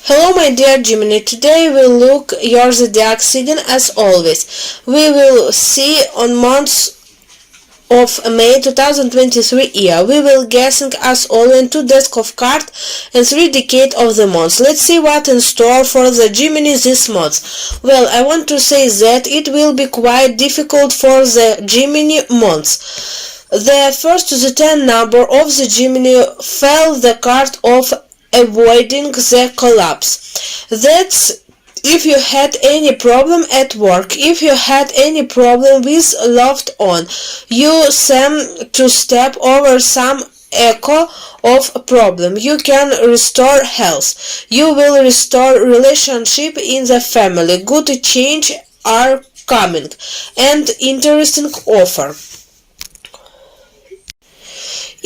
Hello my dear Gemini, today we'll look your zodiac sign as always. We will see on months of May 2023 year. We will guessing as always 2 decks of cards and 3 decades of the months. Let's see what in store for the Gemini this month. Well, I want to say that it will be quite difficult for the Gemini months. The first to the 10 number of the Gemini fell the card of avoiding the collapse. That's if you had any problem at work, if you had any problem with loved one, you seem to step over some echo of a problem. You can restore health. You will restore relationship in the family. Good change are coming and interesting offer.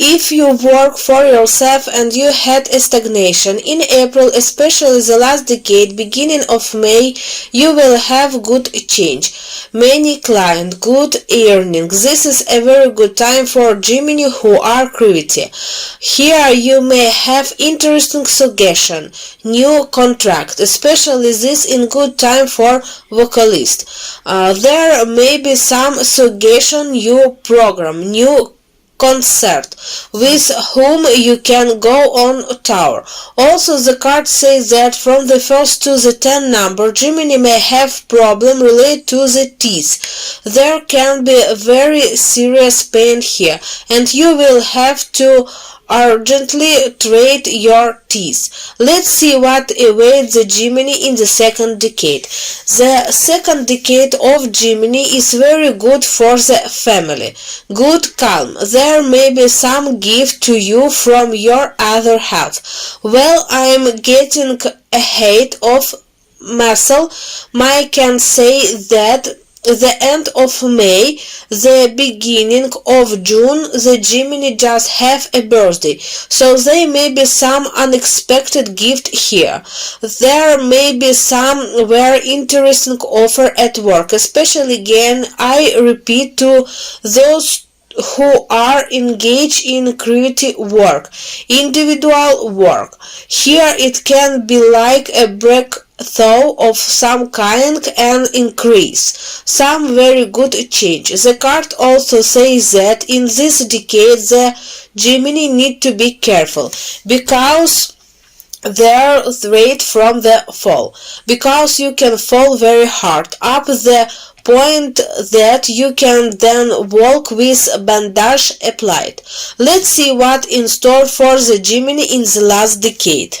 If you work for yourself and you had a stagnation in April, especially the last decade, beginning of May, you will have good change. Many clients, good earnings. This is a very good time for Gemini who are creative. Here you may have interesting suggestion, new contract, especially this in good time for vocalist. There may be some suggestion, new program, new concert with whom you can go on tour. Also, the card says that from the 1st to the 10 number, Gemini may have problem related to the teeth. There can be a very serious pain here, and you will have to urgently treat your teeth. Let's see what awaits the Gemini in the second decade. The second decade of Gemini is very good for the family. Good calm. There may be some gift to you from your other half. Well, I'm getting ahead of myself. I can say that the end of May, the beginning of June, the Gemini just have a birthday, so there may be some unexpected gift here. There may be some very interesting offer at work, especially again, I repeat, to those who are engaged in creative work, individual work. Here it can be like a breakthrough of some kind and increase some very good change. The card also says that in this decade the Gemini need to be careful because their threat from the fall, because you can fall very hard up the point that you can then walk with bandage applied. Let's see what in store for the Gemini in the last decade.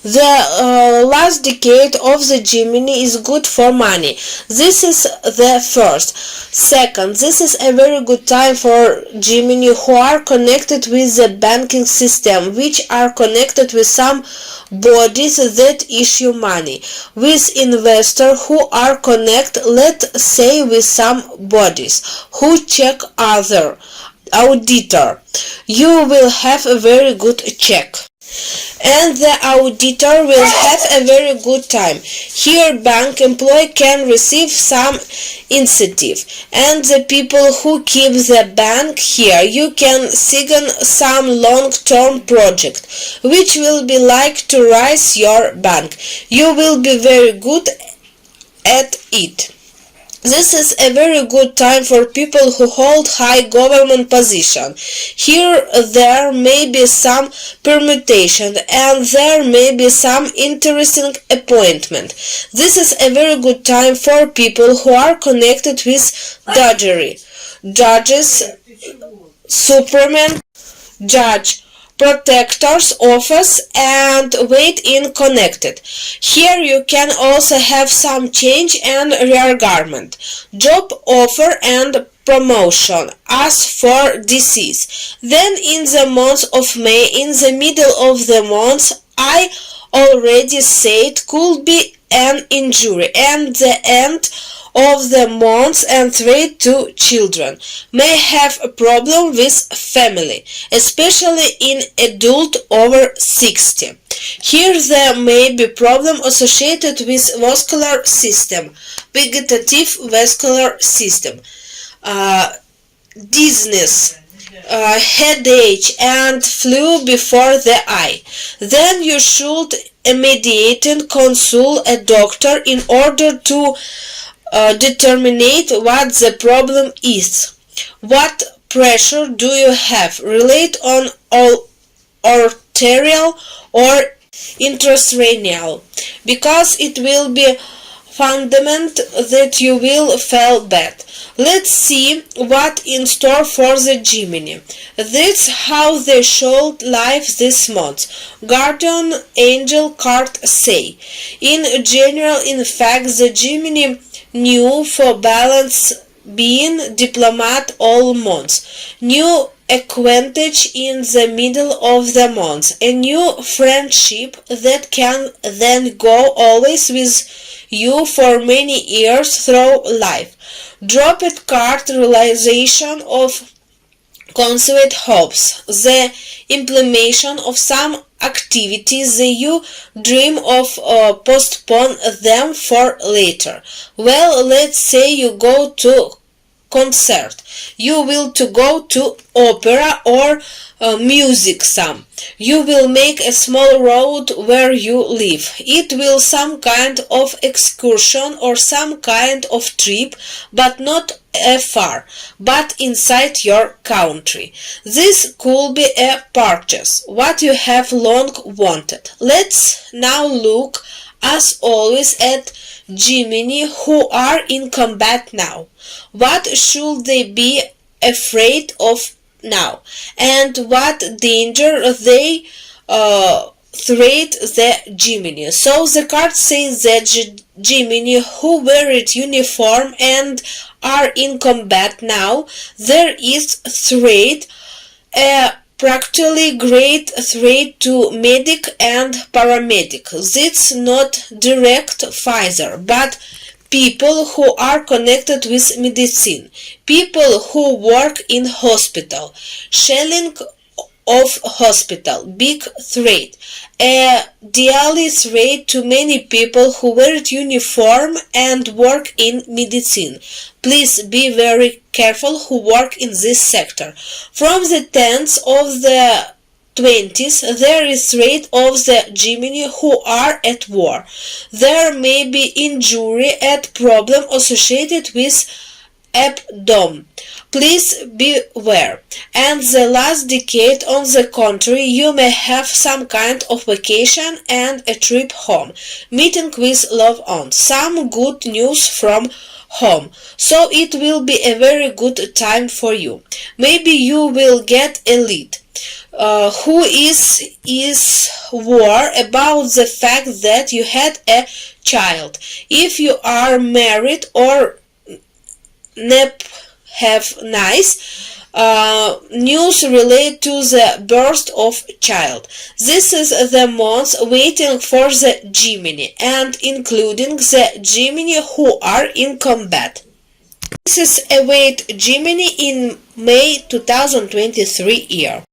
The last decade of the Gemini is good for money. This is the first. Second, this is a very good time for Gemini who are connected with the banking system, which are connected with some bodies that issue money, with investors who are connected, let's say, with some bodies who check other auditor. You will have a very good check, and the auditor will have a very good time. Here bank employee can receive some incentive, and the people who keep the bank, here you can sign some long-term project which will be like to rise your bank. You will be very good at it. This is a very good time for people who hold high government position. Here there may be some permutation and there may be some interesting appointment. This is a very good time for people who are connected with judges, superman, judge, protector's office, and wait in connected. Here you can also have some change and rearrangement, job offer and promotion. As for disease, then in the month of May, in the middle of the month, I already said could be an injury, and the end of the month and threat to children. May have a problem with family, especially in adult over 60. Here there may be problem associated with vascular system, vegetative vascular system, dizziness, headache and flu before the eye. Then you should immediately consult a doctor in order to determine what the problem is. What pressure do you have? Relate on all arterial or intracranial, because it will be fundament that you will feel bad. Let's see what in store for the Gemini. That's how they should live this month. Guardian Angel card say. In general, in fact, the Gemini knew for balance being diplomat all months. New acquaintance in the middle of the month. A new friendship that can then go always with you for many years through life. Dropped card realization of conceived hopes, the implementation of some activities that you dream of, postpone them for later. Well, let's say you go to concert, you will to go to opera or music some. You will make a small road where you live. It will some of excursion or some of trip, but not far, but inside your country. This could be a purchase, what you have long wanted. Let's now look, as always, at Gemini who are in combat now. What should they be afraid of now, and what danger they threat the Gemini? So the card says that Gemini who wear it uniform and are in combat now, there is threat, a practically great threat to medic and paramedic. That's not direct Pfizer, but people who are connected with medicine, people who work in hospital, shelling of hospital, big threat, a daily threat to many people who wear uniform and work in medicine. Please be very careful who work in this sector. From the 10th of the 20th, there is threat of the Gemini who are at war. There may be injury and problem associated with abdomen. Please beware. And the last decade, on the contrary, you may have some kind of vacation and a trip home, meeting with loved ones, some good news from home. So it will be a very good time for you. Maybe you will get a lead. Who is war about the fact that you had a child. If you are married or have nice news related to the birth of child. This is the month waiting for the Gemini and including the Gemini who are in combat. This is await Gemini in May 2023 year.